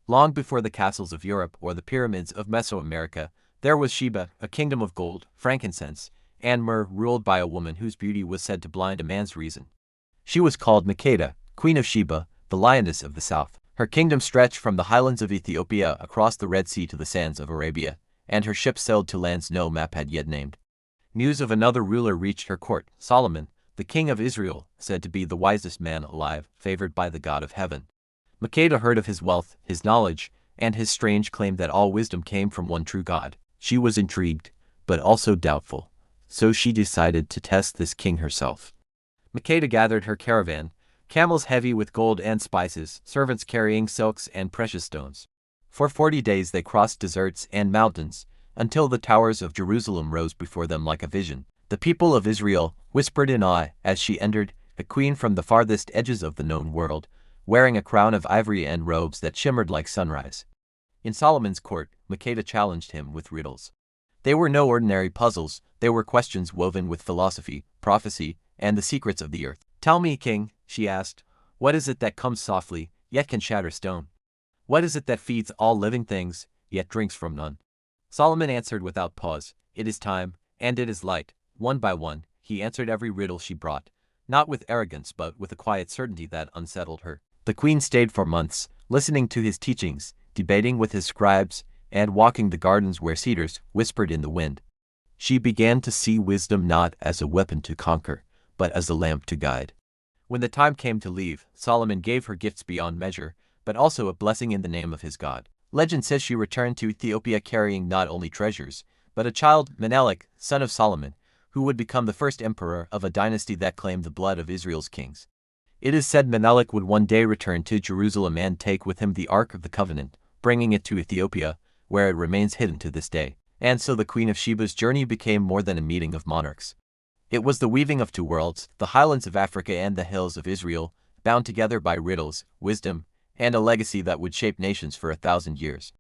Long before the castles of Europe or the pyramids of Mesoamerica, there was Sheba, a kingdom of gold, frankincense, and myrrh ruled by a woman whose beauty was said to blind a man's reason. She was called Makeda, Queen of Sheba, the Lioness of the South. Her kingdom stretched from the highlands of Ethiopia across the Red Sea to the sands of Arabia, and her ships sailed to lands no map had yet named. News of another ruler reached her court, Solomon, the king of Israel, said to be the wisest man alive, favored by the God of heaven. Makeda heard of his wealth, his knowledge, and his strange claim that all wisdom came from one true God. She was intrigued, but also doubtful, so she decided to test this king herself. Makeda gathered her caravan, camels heavy with gold and spices, servants carrying silks and precious stones. For 40 days they crossed deserts and mountains, until the towers of Jerusalem rose before them like a vision. The people of Israel whispered in awe as she entered, a queen from the farthest edges of the known world, wearing a crown of ivory and robes that shimmered like sunrise. In Solomon's court, Makeda challenged him with riddles. They were no ordinary puzzles, they were questions woven with philosophy, prophecy, and the secrets of the earth. "Tell me, king," she asked, "what is it that comes softly, yet can shatter stone? What is it that feeds all living things, yet drinks from none?" Solomon answered without pause, "It is time, and it is light." One by one, he answered every riddle she brought, not with arrogance but with a quiet certainty that unsettled her. The queen stayed for months, listening to his teachings, debating with his scribes, and walking the gardens where cedars whispered in the wind. She began to see wisdom not as a weapon to conquer, but as a lamp to guide. When the time came to leave, Solomon gave her gifts beyond measure, but also a blessing in the name of his God. Legend says she returned to Ethiopia carrying not only treasures, but a child, Menelik, son of Solomon, who would become the first emperor of a dynasty that claimed the blood of Israel's kings. It is said Menelik would one day return to Jerusalem and take with him the Ark of the Covenant, bringing it to Ethiopia, where it remains hidden to this day. And so the Queen of Sheba's journey became more than a meeting of monarchs. It was the weaving of two worlds, the highlands of Africa and the hills of Israel, bound together by riddles, wisdom, and a legacy that would shape nations for 1,000 years.